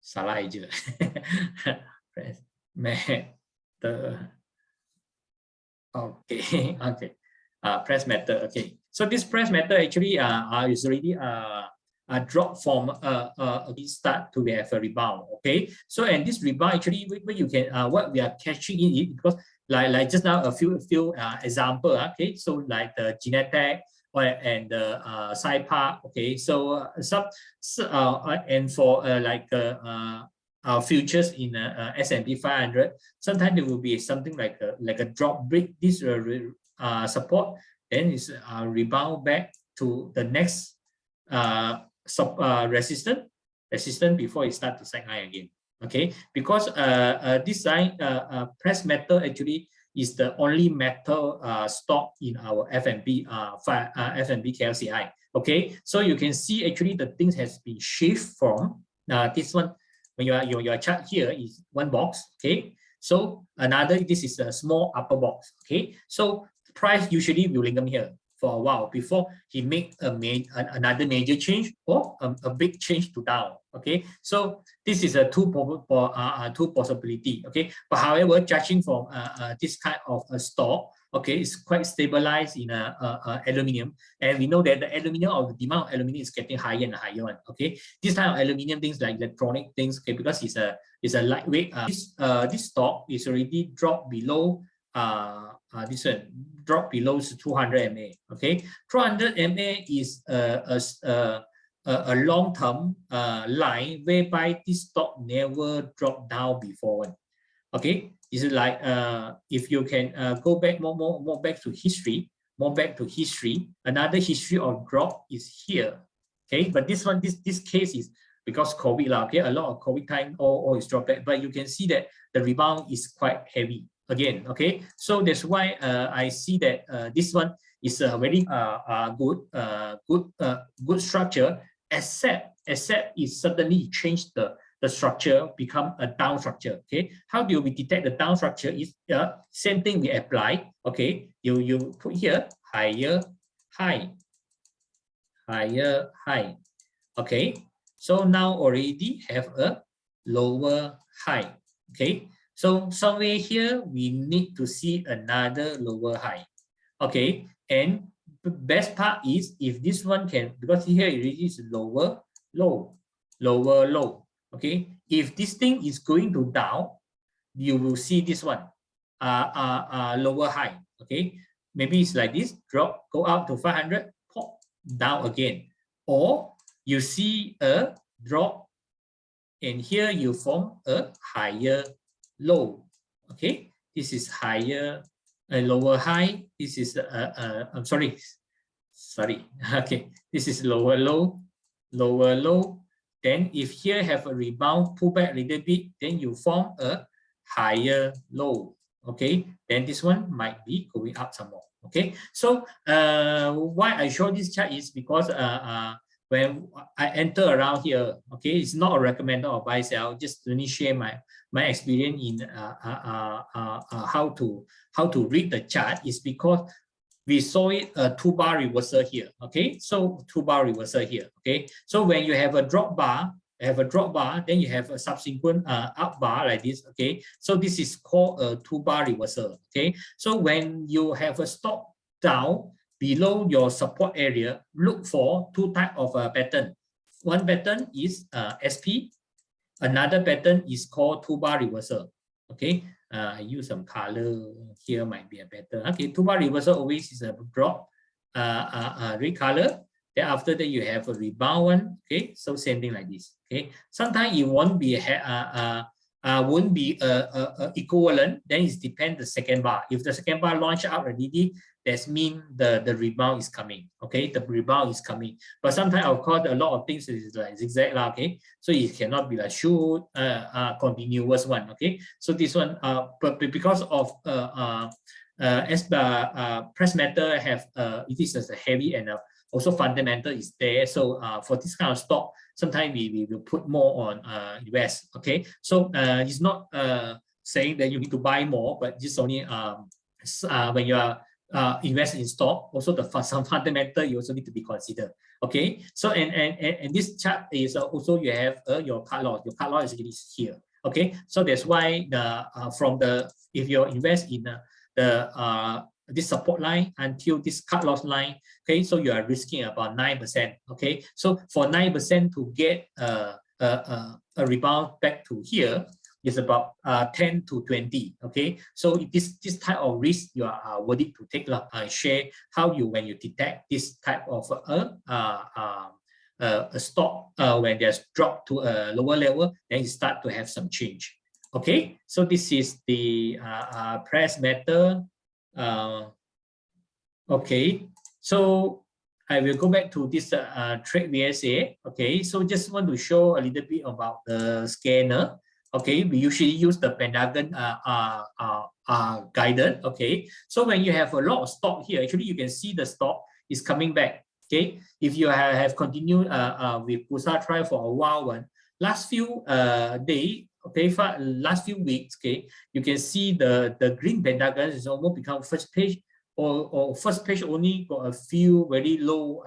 salah aja. Press metal. Okay. Press metal. Okay, so this press metal actually is already drop from start to have a rebound. Okay, so and this rebound actually when you can what we are catching in it, because like just now a few example. Okay, so like the Genetec and the Cypark. Okay, so and for like futures in SP500, sometimes there will be something like a drop break this support, then is rebound back to the next resistance before it start to sag high again. Okay, because this line press metal actually is the only metal stock in our FBMKLCI. Okay, so you can see actually the things has been shift from this one. When your chart here is one box. Okay, so another, this is a small upper box. Okay, so price usually will linger here for a while before he make another major change or a big change to down. Okay, so this is a two possibility. Okay, but however, judging from this kind of a stock, okay, it's quite stabilized in aluminium, and we know that the aluminium or the demand of aluminium is getting higher and higher one. Okay, this kind of aluminium things like electronic things, okay, because it's a lightweight. This stock is already dropped below this one drop below 200 MA. Okay, 200 MA is a long-term line whereby this stock never dropped down before one. Okay, this is like if you can go back more back to history, another history of drop is here. Okay, but this one, this case is because COVID lah. Okay, a lot of COVID time all is dropped back, but you can see that the rebound is quite heavy again. Okay, so that's why I see that this one is a very good structure, except it suddenly changed the structure, become a down structure. Okay, how do we detect the down structure? Is same thing we apply. Okay, you put here higher high. Okay, so now already have a lower high. Okay, so somewhere here we need to see another lower high. Okay, and the best part is if this one can, because here it is lower low. Okay, if this thing is going to down, you will see this one lower high. Okay, maybe it's like this, drop, go up to 500, pop down again, or you see a drop and here you form a higher low. Okay, this is higher, a lower high. This is I'm sorry. Okay, this is lower low. Then if here have a rebound, pull back a little bit, then you form a higher low. Okay, then this one might be going up some more. Okay, so why I show this chart is because when I enter around here, okay, it's not a recommender or buy sell, just let me share my experience in how to read the chart. Is because we saw it a 2-bar reversal here. Okay, so 2-bar reversal here. Okay, so when you have a drop bar, then you have a subsequent up bar like this. Okay, so this is called a 2-bar reversal. Okay, so when you have a stop down below your support area, look for two types of pattern. One pattern is SP, another pattern is called 2-bar reversal. Okay, I use some color here, might be a better. Okay, 2-bar reversal always is a drop, red color. Then after that you have a rebound one. Okay, so same thing like this. Okay, sometimes it won't be equivalent. Then it depends the second bar. If the second bar launch out already, that means the rebound is coming. Okay, the rebound is coming. But sometimes of course a lot of things is like zigzag lah. Okay, so it cannot be like shoot continuous one. Okay, so this one but because of as the press metal have it is as a heavy and also fundamental is there. So for this kind of stock, sometimes we will put more on US. Okay, so it's not saying that you need to buy more, but just only when you are invest in stock, also some fundamental you also need to be considered. Okay, so and this chart is also you have your cut loss. Your cut loss is here. Okay, so that's why if you invest in this support line until this cut loss line, okay, so you are risking about 9%. Okay, so for 9% to get a rebound back to here is about 10 to 20. Okay, so this type of risk you are worthy to take. I share how when you detect this type of a stock when there's drop to a lower level, then you start to have some change. Okay, so this is the press metal. Okay, so I will go back to this trade VSA. Okay, so just want to show a little bit about the scanner. Okay, we usually use the Pentagon guidance. Okay, so when you have a lot of stock here, actually you can see the stock is coming back. Okay, if you have continued with Bursa Thrive for a while, last few days, okay, for last few weeks, okay, you can see the green pentagon is almost become first page or first page only got a few very low,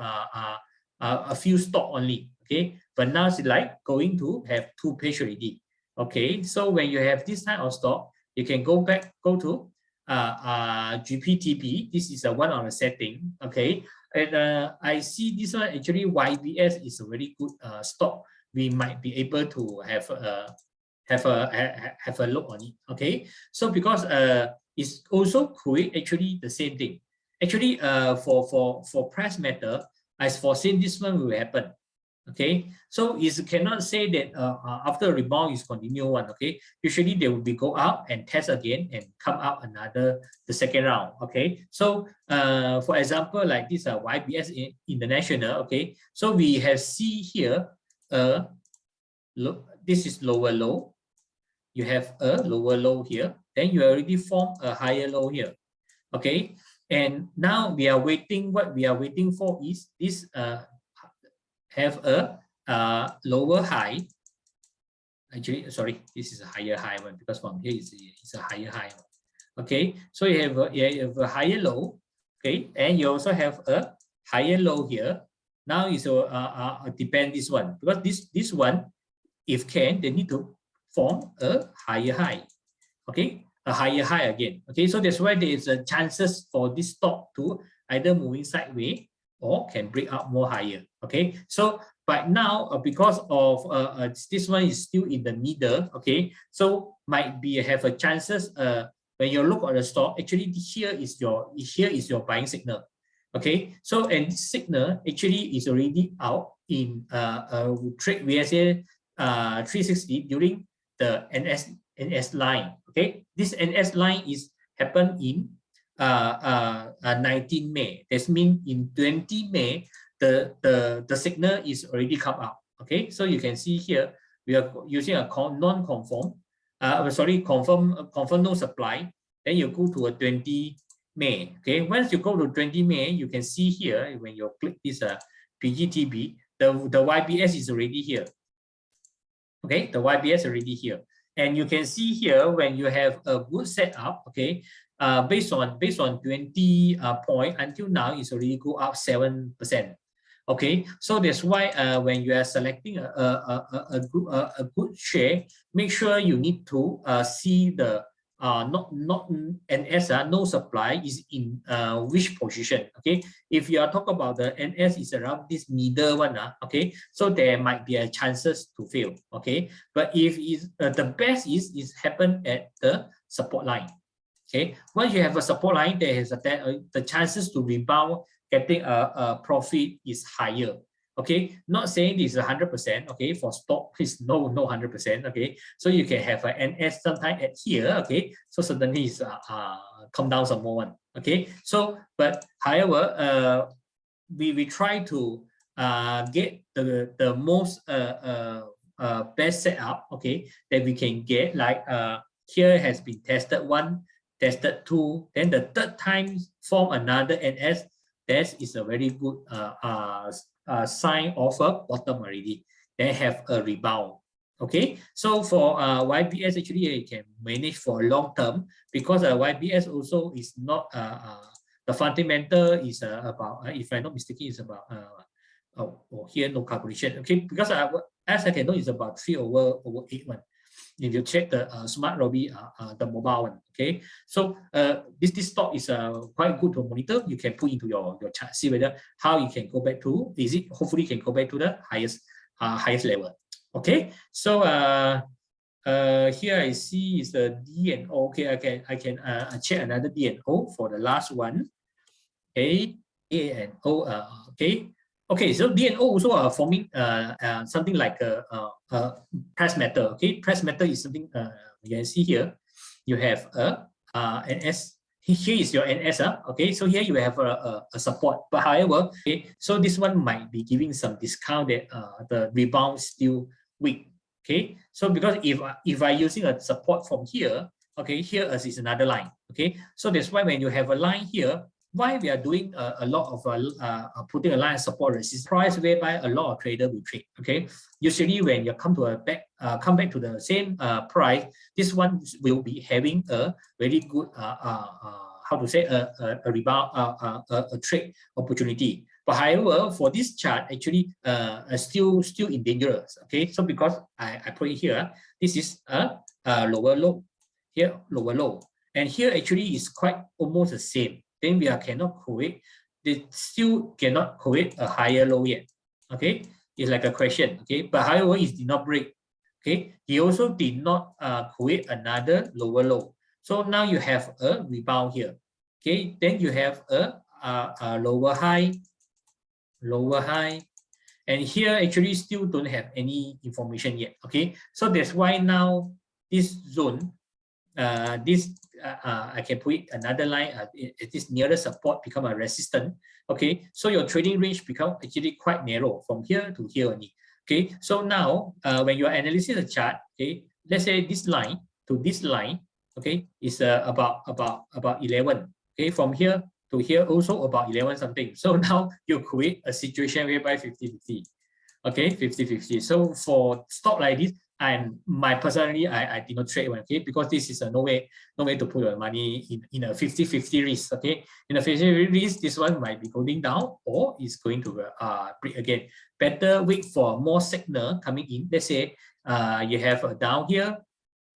a few stock only. Okay, but now it's like going to have 2 page already. Okay, so when you have this type of stock, you can go to GPTP. This is one of the setting. Okay, and I see this one actually YBS is a very good stock. We might be able to have a look on it. Okay, so because it's also create actually the same thing. Actually, for price matter, as foreseen, this one will happen. Okay, so you cannot say that after a rebound is continue one. Okay, usually they will be go out and test again and come out the second round. Okay, so for example, like this YBS International. Okay, so we have see here look, this is lower low. You have a lower low here, then you already form a higher low here. Okay, and now we are waiting. What we are waiting for is this have a lower high. Actually, sorry, this is a higher high one, because from here it's a higher high one. Okay, so you have a higher low. Okay, and you also have a higher low here. Now is depend this one, because this one, if can, they need to form a higher high. Okay, a higher high again. Okay, so that's why there is a chances for this stock to either moving sideways or can break up more higher. Okay, so but now because of this one is still in the middle. Okay, so might be have a chances when you look at the stock, actually here is your buying signal. Okay, so and this signal actually is already out in trade VSA 360 during the NS line. Okay, this NS line is happened in 19 May. That means in 20 May, the signal is already come out. Okay, so you can see here we are using a non-conform, confirm no supply. Then you go to a 20 May. Okay, once you go to 20 May, you can see here when you click this PGTB, the YBS is already here. Okay, the YBS already here, and you can see here when you have a good setup. Okay, based on 20 point until now, it's already go up 7%. Okay, so that's why when you are selecting a good share, make sure you need to see the not NS no supply is in which position. Okay, if you are talking about the NS is around this middle one, okay, so there might be a chances to fail. Okay, but if is the best is happen at the support line. Okay, once you have a support line, there is the chances to rebound getting a profit is higher. Okay, not saying this is 100%. Okay, for stock is no 100%. Okay, so you can have an NS sometime at here. Okay, so suddenly it's come down some more one. Okay, so but however, we try to get the most best setup. Okay, that we can get. Like here has been tested 1, tested 2, then the third time form another NS. That is a very good sign of a bottom already. They have a rebound. Okay, so for YBS actually you can manage for long term, because YBS also is not the fundamental is about if I'm not mistaken is about here no calculation. Okay, because as I can know is about 3/8 one. If you check the Smart Robbie, the mobile one. Okay, so this stock is quite good to monitor. You can put into your chart, see whether how you can go back to, is it hopefully can go back to the highest level. Okay, so here I see is the D&O. Okay, I can check another D&O for the last one. Okay, D&O. Okay, so D&O also are forming something like a press metal. Okay, press metal is something you can see here. You have a NS. Here is your NS. Okay, so here you have a support. But however, okay, so this one might be giving some discount that the rebound is still weak. Okay, so because if I using a support from here, okay, here is another line. Okay, so that's why when you have a line here, why we are doing a lot of putting a line of support resistance price, whereby a lot of traders will trade. Okay, usually when you come to come back to the same price, this one will be having a very good to say a rebound, a trade opportunity. But however, for this chart, actually, still in dangerous. Okay, so because I put it here, this is a lower low, here lower low, and here actually is quite almost the same. Then we cannot create, they still cannot create a higher low yet. Okay, it's like a question. Okay, but however, it did not break. Okay, he also did not create another lower low. So now you have a rebound here. Okay, then you have a lower high, and here actually still don't have any information yet. Okay, so that's why now this zone, I can put another line. This nearest support become a resistance. Okay, so your trading range become actually quite narrow from here to here only. Okay, so now when you are analyzing the chart, okay, let's say this line to this line, okay, is about 11. Okay, from here to here also about 11 something. So now you create a situation whereby 50-50. Okay, 50-50. So for stock like this, and personally, I did not trade one, okay, because this is no way to put your money in a 50-50 risk. Okay, in a 50-50 risk, this one might be going down or is going to break again. Better wait for more signal coming in. Let's say you have a down here,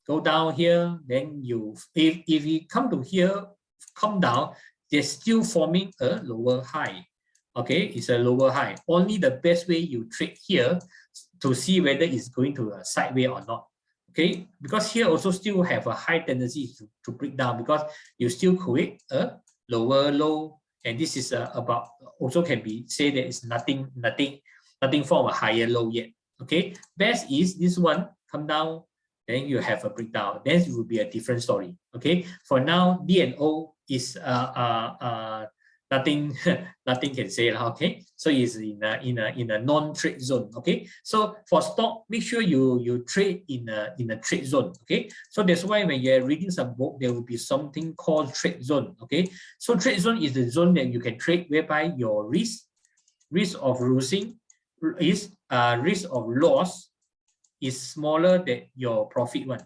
go down here, then you if you come to here, come down, they're still forming a lower high. Okay, it's a lower high. Only the best way you trade here to see whether it's going to a sideways or not. Okay, because here also still have a high tendency to break down because you still create a lower low, and this is about also can be say that it's nothing from a higher low yet. Okay, best is this one come down, then you have a breakdown. Then it will be a different story. Okay, for now DNO is nothing can say. Okay, so it's in a non-trade zone. Okay, so for stock, make sure you trade in a trade zone. Okay, so that's why when you're reading some book, there will be something called trade zone. Okay, so trade zone is the zone that you can trade whereby your risk of losing is risk of loss is smaller than your profit one.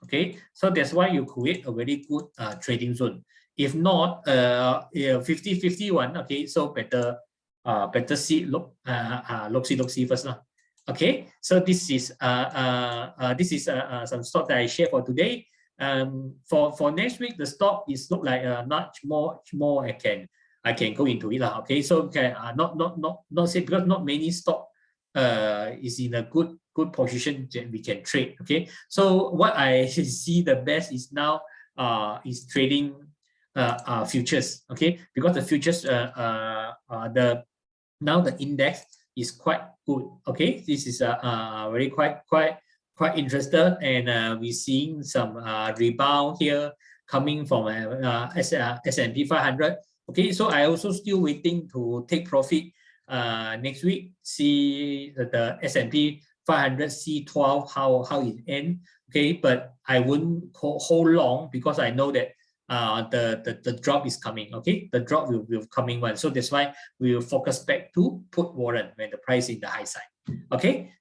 Okay, so that's why you create a very good trading zone. If not, 50-50 one, okay, so better see look see first now. Okay, so this is some stock that I share for today. For next week, the stock is look like much more I can go into it lah. Okay, so not say because not many stock is in a good position that we can trade. Okay, so what I see the best is now is trading futures. Okay, because the futures now the index is quite good. Okay, this is very quite interested, and we're seeing some rebound here coming from SP 500. Okay, so I also still waiting to take profit next week. See the SP 500 C12 how it end. Okay, but I wouldn't hold long because I know that the drop is coming. Okay, the drop will coming one, so that's why we will focus back to put warrant when the price is in the high side. Okay,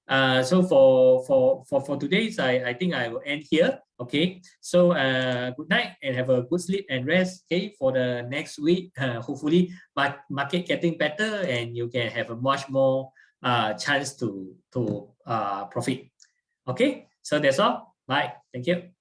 so for today's I think I will end here. Okay, so good night and have a good sleep and rest. Okay, for the next week, hopefully market getting better and you can have a much more chance to profit. Okay, so that's all. Bye. Thank you.